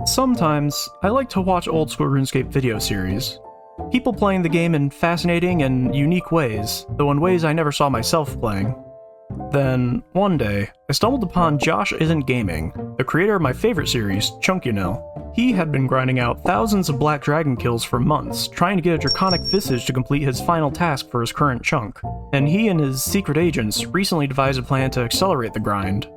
Sometimes, I like to watch old school RuneScape video series. People playing the game in fascinating and unique ways, though in ways I never saw myself playing. Then, one day, I stumbled upon Josh Isn't Gaming, the creator of my favorite series, Chunkunil. He had been grinding out thousands of Black Dragon kills for months, trying to get a draconic Visage to complete his final task for his current chunk, and he and his secret agents recently devised a plan to accelerate the grind.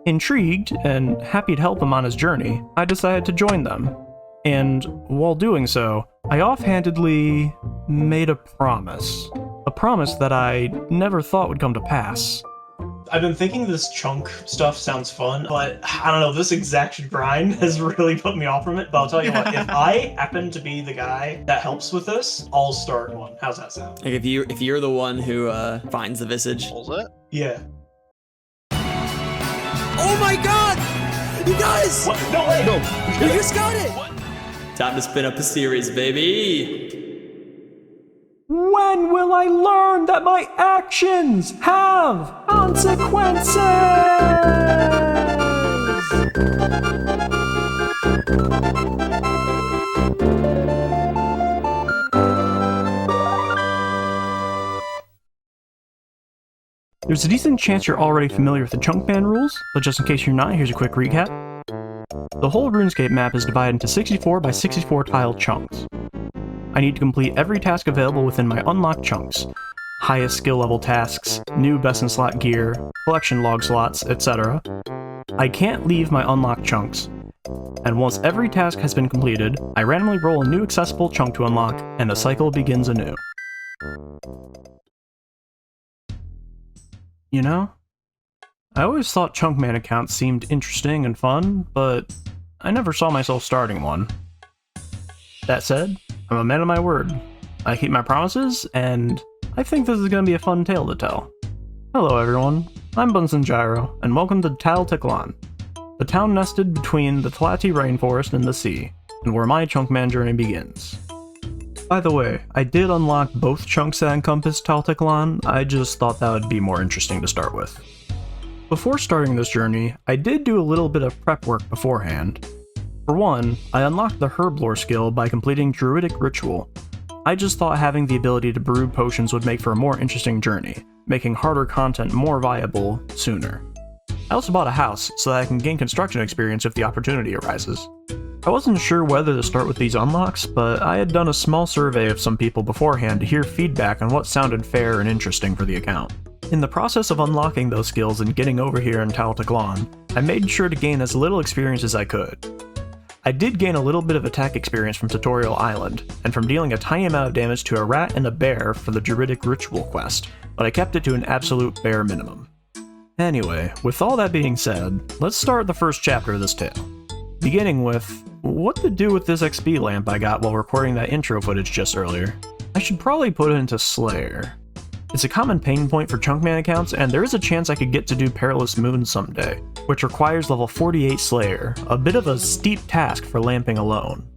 Intrigued, and happy to help him on his journey, I decided to join them. And while doing so, I offhandedly made a promise. A promise that I never thought would come to pass. I've been thinking this chunk stuff sounds fun, but I don't know, this exact grind has really put me off from it. But I'll tell you what, if I happen to be the guy that helps with this, I'll start one. How's that sound? Like if you're the one who finds the Visage. Pulls it? Yeah. Oh my god! You guys! What? No way! No. You just got it! What? Time to spin up a series, baby! When will I learn that my actions have consequences? There's a decent chance you're already familiar with the chunk ban rules, but just in case you're not, here's a quick recap. The whole RuneScape map is divided into 64 by 64 tile chunks. I need to complete every task available within my unlocked chunks. Highest skill level tasks, new best in slot gear, collection log slots, etc. I can't leave my unlocked chunks. And once every task has been completed, I randomly roll a new accessible chunk to unlock, and the cycle begins anew. You know, I always thought Chunkman accounts seemed interesting and fun, but I never saw myself starting one. That said, I'm a man of my word. I keep my promises, and I think this is going to be a fun tale to tell. Hello everyone, I'm Bunsen Gyro, and welcome to Teklan, the town nested between the Tlati rainforest and the sea, and where my Chunkman journey begins. By the way, I did unlock both chunks that encompass Teklan. I just thought that would be more interesting to start with. Before starting this journey, I did do a little bit of prep work beforehand. For one, I unlocked the Herblore skill by completing Druidic Ritual. I just thought having the ability to brew potions would make for a more interesting journey, making harder content more viable sooner. I also bought a house so that I can gain construction experience if the opportunity arises. I wasn't sure whether to start with these unlocks, but I had done a small survey of some people beforehand to hear feedback on what sounded fair and interesting for the account. In the process of unlocking those skills and getting over here in Teklan, I made sure to gain as little experience as I could. I did gain a little bit of attack experience from Tutorial Island, and from dealing a tiny amount of damage to a rat and a bear for the Druidic Ritual quest, but I kept it to an absolute bare minimum. Anyway, with all that being said, let's start the first chapter of this tale. Beginning with, what to do with this XP lamp I got while recording that intro footage just earlier. I should probably put it into Slayer. It's a common pain point for Chunkman accounts, and there is a chance I could get to do Perilous Moon someday, which requires level 48 Slayer, a bit of a steep task for lamping alone.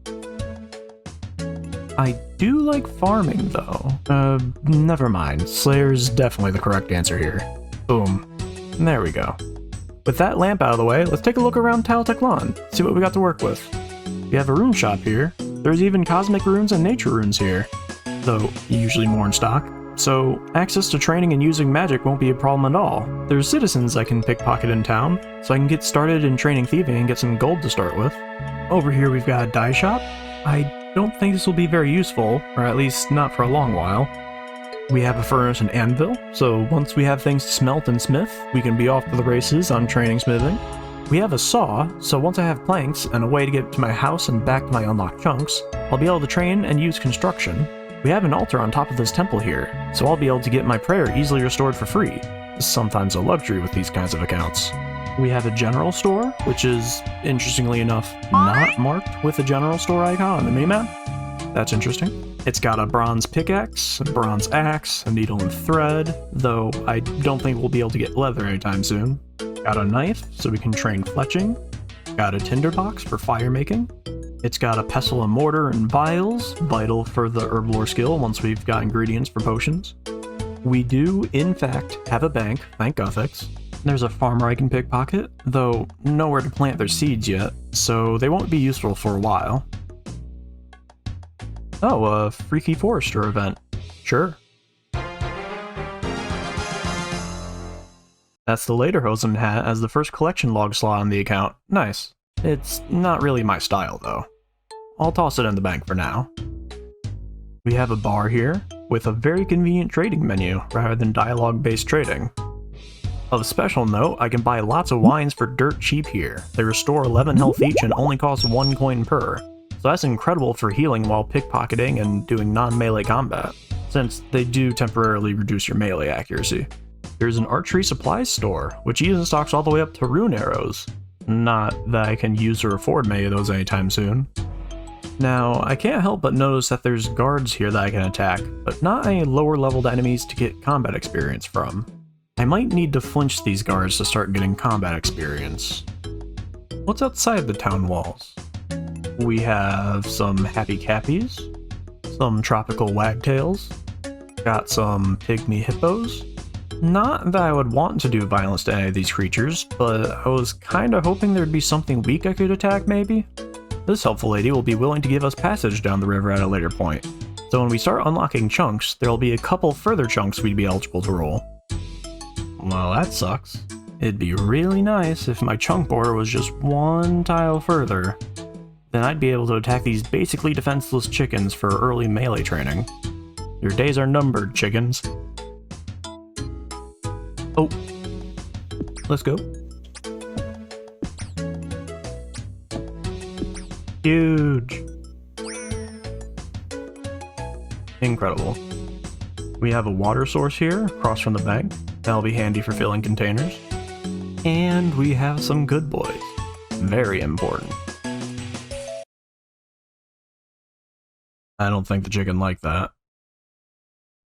I do like farming though. Never mind, Slayer's definitely the correct answer here. Boom. There we go. With that lamp out of the way, let's take a look around Teklan, see what we got to work with. We have a rune shop here. There's even cosmic runes and nature runes here, though usually more in stock. So access to training and using magic won't be a problem at all. There's citizens I can pickpocket in town, so I can get started in training thieving and get some gold to start with. Over here we've got a dye shop. I don't think this will be very useful, or at least not for a long while. We have a furnace and anvil, so once we have things to smelt and smith, we can be off to the races on training smithing. We have a saw, so once I have planks and a way to get to my house and back to my unlocked chunks, I'll be able to train and use construction. We have an altar on top of this temple here, so I'll be able to get my prayer easily restored for free. Sometimes a luxury with these kinds of accounts. We have a general store, which is, interestingly enough, not marked with a general store icon on the minimap. That's interesting. It's got a bronze pickaxe, a bronze axe, a needle and thread, though I don't think we'll be able to get leather anytime soon. Got a knife, so we can train fletching. Got a tinderbox for fire making. It's got a pestle and mortar and vials, vital for the herblore skill once we've got ingredients for potions. We do, in fact, have a bank, thank Guthix. There's a farmer I can pickpocket, though nowhere to plant their seeds yet, so they won't be useful for a while. Oh, a Freaky Forester event. Sure. That's the Lederhosen hat as the first collection log slot on the account. Nice. It's not really my style, though. I'll toss it in the bank for now. We have a bar here, with a very convenient trading menu, rather than dialogue-based trading. Of special note, I can buy lots of wines for dirt cheap here. They restore 11 health each and only cost 1 coin per, so that's incredible for healing while pickpocketing and doing non-melee combat, since they do temporarily reduce your melee accuracy. There's an archery supplies store, which even stocks all the way up to rune arrows. Not that I can use or afford many of those anytime soon. Now, I can't help but notice that there's guards here that I can attack, but not any lower leveled enemies to get combat experience from. I might need to flinch these guards to start getting combat experience. What's outside the town walls? We have some happy cappies, some tropical wagtails, got some pygmy hippos. Not that I would want to do violence to any of these creatures, but I was kinda hoping there'd be something weak I could attack maybe. This helpful lady will be willing to give us passage down the river at a later point, so when we start unlocking chunks, there'll be a couple further chunks we'd be eligible to roll. Well, that sucks. It'd be really nice if my chunk border was just one tile further. Then I'd be able to attack these basically defenseless chickens for early melee training. Your days are numbered, chickens. Oh. Let's go. Huge. Incredible. We have a water source here, across from the bank. That'll be handy for filling containers. And we have some good boys. Very important. I don't think the chicken liked that.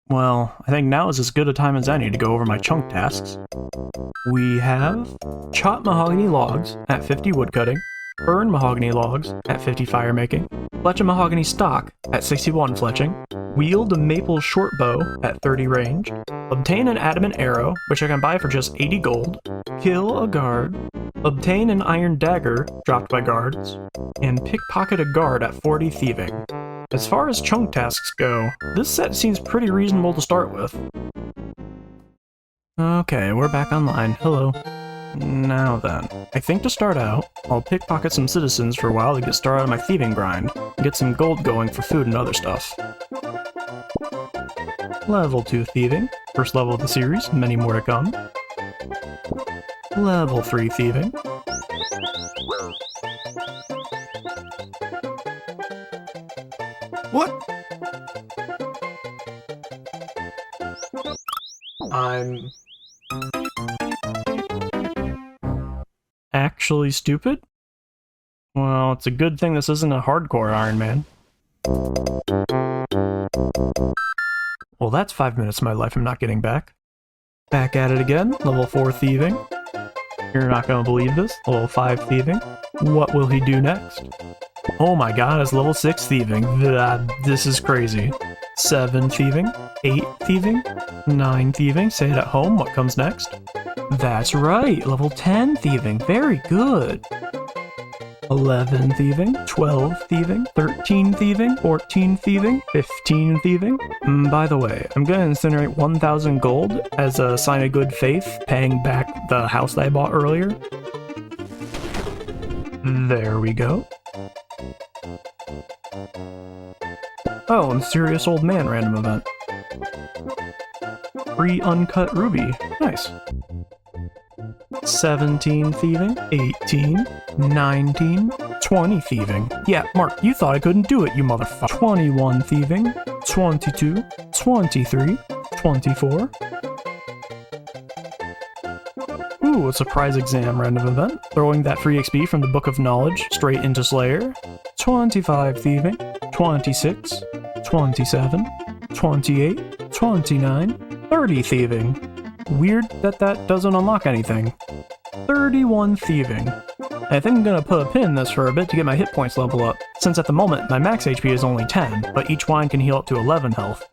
Well, I think now is as good a time as any to go over my chunk tasks. We have chop mahogany logs at 50 woodcutting, burn mahogany logs at 50 firemaking, fletch a mahogany stock at 61 fletching, wield a maple short bow at 30 range, obtain an adamant arrow, which I can buy for just 80 gold, kill a guard, obtain an iron dagger dropped by guards, and pickpocket a guard at 40 thieving. As far as chunk tasks go, this set seems pretty reasonable to start with. Okay, we're back online. Hello. Now then, I think to start out, I'll pickpocket some citizens for a while to get started on my thieving grind, and get some gold going for food and other stuff. Level 2 thieving, first level of the series, many more to come. Level 3 thieving. What? I'm actually stupid? Well, it's a good thing this isn't a hardcore Iron Man. Well, that's 5 minutes of my life I'm not getting back. Back at it again, level 4 thieving. You're not gonna believe this, level 5 thieving. What will he do next? Oh my god, it's level 6 thieving. This is crazy. 7 thieving, 8 thieving, 9 thieving. Say it at home, what comes next? That's right, level 10 thieving. Very good. 11 thieving, 12 thieving, 13 thieving, 14 thieving, 15 thieving. By the way, I'm gonna incinerate 1,000 gold as a sign of good faith, paying back the house that I bought earlier. There we go. Oh, mysterious old man random event. Free uncut ruby. Nice. 17 thieving, 18, 19, 20 thieving. Yeah, Mark, you thought I couldn't do it, you motherfucker. 21 thieving, 22, 23, 24. Ooh, a surprise exam random event. Throwing that free XP from the Book of Knowledge straight into Slayer. 25 thieving, 26, 27, 28, 29, 30 thieving. Weird that that doesn't unlock anything. 31 thieving. I think I'm gonna put a pin in this for a bit to get my hit points level up, since at the moment my max HP is only 10, but each wine can heal up to 11 health.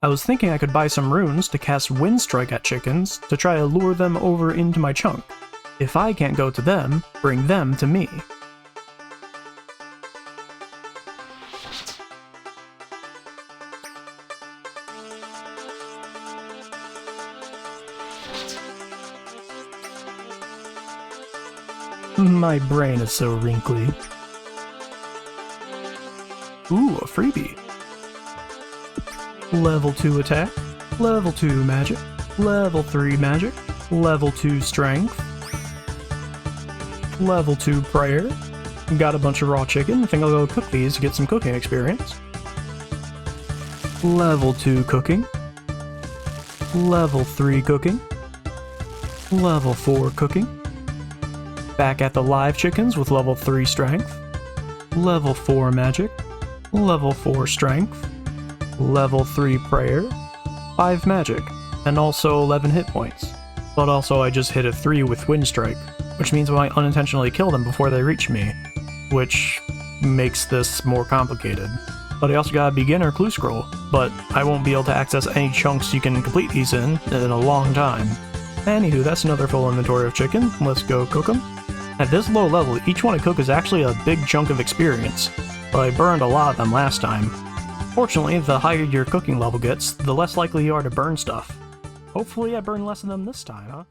I was thinking I could buy some runes to cast Wind Strike at chickens to try to lure them over into my chunk. If I can't go to them, bring them to me. My brain is so wrinkly. Ooh, a freebie. Level 2 attack, level 2 magic, level 3 magic, level 2 strength, level 2 prayer. Got a bunch of raw chicken. I think I'll go cook these to get some cooking experience. Level 2 cooking, level 3 cooking, level 4 cooking. Back at the live chickens with level 3 strength, level 4 magic, level 4 strength, level 3 prayer, 5 magic, and also 11 hit points. But also I just hit a 3 with Wind Strike, which means I might unintentionally kill them before they reach me, which makes this more complicated. But I also got a beginner clue scroll, but I won't be able to access any chunks you can complete these in a long time. Anywho, that's another full inventory of chicken. Let's go cook them. At this low level, each one I cook is actually a big chunk of experience, but I burned a lot of them last time. Fortunately, the higher your cooking level gets, the less likely you are to burn stuff. Hopefully I burn less of them this time, huh?